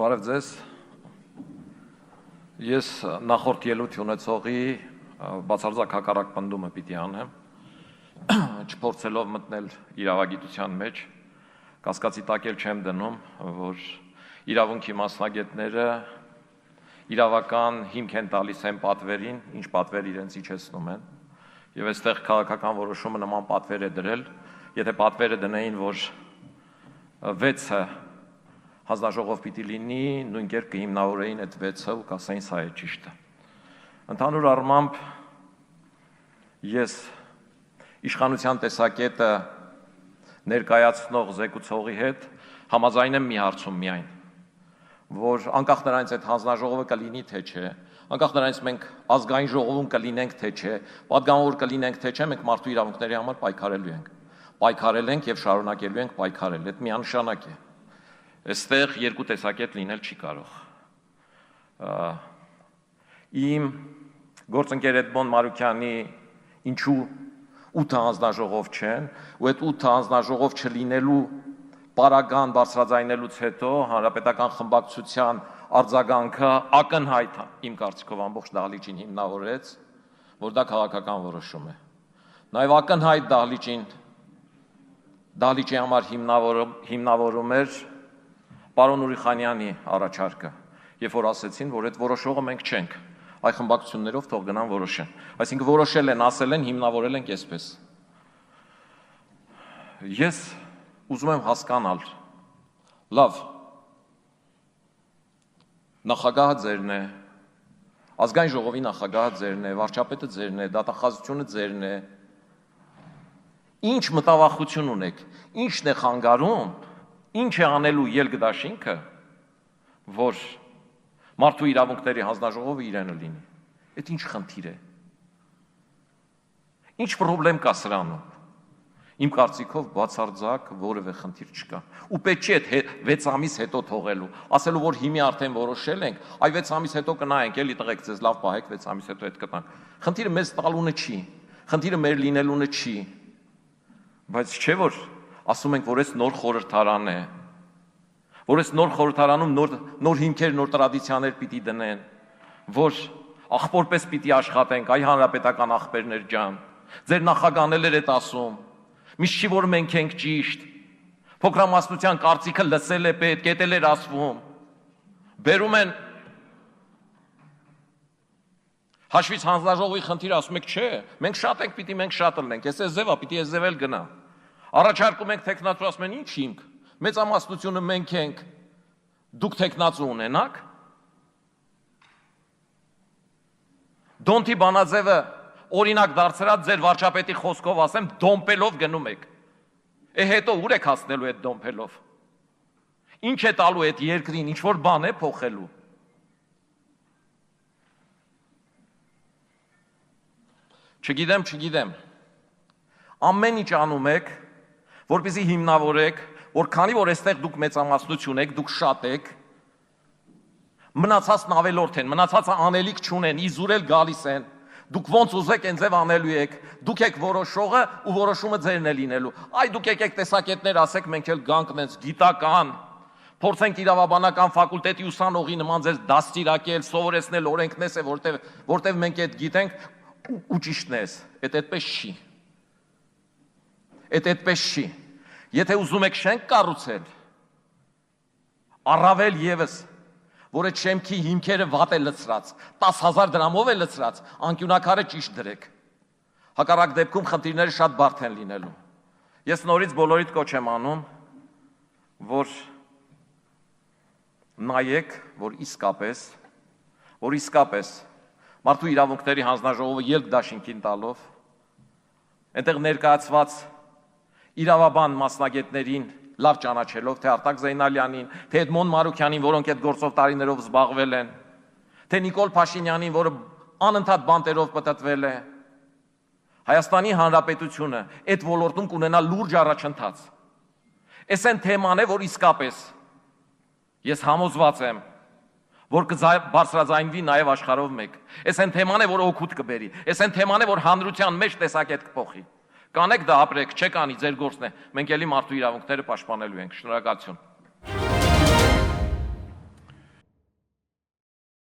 Բարև ձեզ, ես նախորդ ելույթ ունեցողի բացարձակ հակառակ պնդումը պիտի անեմ, չփորձելով մտնել իրավագիտության մեջ, կասկածի տակ էլ չեմ դնում, որ իրավունքի մասնագետները իրավական հիմք են տալիս այն պատվերին, ինչ պատվեր իրենց իջեցնում են, եւ այստեղ քաղաքական որոշումը նման պատվեր է դրել, եթե պատվերը դնեին, որ 6-ը հանձնաժողով պիտի լինի, նույն կերպ կհիմնավորեին այդ 6-ը ու կասեին սա է ճիշտը։ Ընդհանուր առմամբ ես իշխանության տեսակետը ներկայացնող զեկուցողի հետ համաձայն եմ մի հարցում միայն, որ անկախ նրանից այդ հանձնաժողովը կլինի թե չէ, անկախ նրանից մենք ազգային ժողովում կլինենք թե չէ, պատգամավոր կլինենք թե չէ, մենք մարդու իրավունքների համար պայքարելու ենք։ Պայքարել ենք եւ շարունակելու ենք պայքարել, դա միանշանակ է։ Այստեղ երկու տեսակետ լինել չի կարող։ Իմ գործընկեր Էդմոն Մարուկյանի ինչու 8 հանձնաժողով չեն, ու այդ 8 հանձնաժողով չլինելու պարագան բարձրաձայնելուց հետո հանրապետական խմբակցության արձագանքը ակնհայտ իմ կարծիքով ամբողջ դահլիճին հիմնավորեց, որ դա քաղաքական որոշում է։ Նաև ակնհայտ դահլիճի համար հիմնավորում էր պարոն Ուրիխանյանի առաջարկը, երբ որ ասեցին, որ այդ որոշողը մենք չենք, այ խմբակցություններով թող գնան որոշեն։ Այսինքն որոշել են, ասել են, հիմնավորել ենք այսպես։ Ես ուզում եմ հասկանալ, լավ, նախագահը ձերն է, ազգային ժողովի նախագահը ձերն է, վարչապետը ձերն է, դատախազությունը ձերն է, ինչ մտավախություն ունեք, ինչն է խանգարում, ինչ է անելու ելգդաշինքը, որ մարդու իրավունքների հանձնաժողովը իրենը լինի, այդ ինչ խնդիր է, ինչ պրոբլեմ կա սրանում, իմ կարծիքով բացարձակ որևէ խնդիր չկա, ու պետք չի այդ 6 ամիս հետո թողելու, ասելու, որ հիմի արդեն որոշել ենք, այ 6 ամիս հետո կնայենք, էլի տղեկ ձեզ լավ պահեք, 6 ամիս հետո հետ կտանք, խնդիրը մեզ տալունը չի, խնդիրը մեր լինելունը չի, բայց չէ որ ասում ենք, որ այս նոր խորհրդարան է, որ այս նոր խորհրդարանում նոր հիմքեր, նոր տրադիցիաներ պիտի դնեն, որ աղբորպես պիտի աշխատենք, այ հանրապետական աղբերներ ջան, ձեր նախագահն էլ էր այդ ասում, միշտ չի որ մենք ենք ճիշտ, փոքրամասնության կարծիքը լսել է պետք, էդ էլ էր ասվում, բերում են հաշվից հանձնաժողովի խնդիրը ասում եք չէ, մենք շատ ենք, պիտի մենք շատ լինենք, ես այս ձևա, պիտի այս ձև էլ գնա, առաջարկում ենք թեկնածու, ասում են ինչ հիմք, մեծամասնությունը մենք ենք, դուք թեկնածու ունենաք, Դոնթի Բանաձևը օրինակ դարձրած ձեր վարչապետի խոսքով ասեմ, դոմպելով գնում եք, հետո ուր եք հասնելու այդ դոմպելով, ինչ է տալու այդ երկրին, ինչ որ բան է փոխելու, չգիտեմ, ամեն ինչ անում եք, որպեսզի հիմնավորեք, որ քանի որ այստեղ դուք մեծամասնություն եք, դուք շատ եք, մնացածն ավելորդ են, մնացածը անելիք չունեն, իզուրել գալիս են, դուք ոնց ուզեք այն ձև անելու եք, դուք եք որոշողը ու որոշումը ձերն է լինելու, այ դուք եկեք տեսակետներ ասեք, մենք էլ գանք նենց գիտական, փորձենք իրավաբանական ֆակուլտետի ուսանողի նման ձեզ դաստիարակել, սովորեցնել օրենքներս է, որտեվ մենք այդ գիտենք ու ճիշտն է, այդպես չի։ Այդպես չի։ Եթե ուզում եք շենք կառուցել, առավել ևս, որ այդ շեմքի հիմքերը վատ է լցրած, 10,000 դրամով է լցրած, անկյունակարը ճիշտ դրեք։ Հակառակ դեպքում խնդիրները շատ բարդ են լինելու։ Ես նորից բոլորիդ կոչ եմ անում, որ նայեք, որ իսկապես մարդու իրավունքների հանձնաժողովը ելք դաշինքին տալով, այնտեղ ներկայացված իրավաբան մասնագետներին լավ ճանաչելով, թե Արտակ Զեյնալյանին, թե Էդմոն Մարուկյանին, որոնք այդ գործով տարիներով զբաղվել են, թե Նիկոլ Փաշինյանին, որը անընդհատ բանտերով պտտվել է, Հայաստանի Հանրապետությունը այդ ոլորտում կունենա լուրջ առաջընթաց։ Այս այն թեման է, որ իսկապես ես համոզված եմ, որ կբարձրաձայնվի նաև աշխարհով մեկ։ Այս այն թեման է, որ օգուտ կբերի։ Այս այն թեման է, որ հանրության մեջ տեսակետ կփոխի։ Կանեք դա ապրեք, չեք անի, ձեր գործն է, մենք էլի մարդու իրավունքները պաշտպանելու ենք, շնորհակալություն։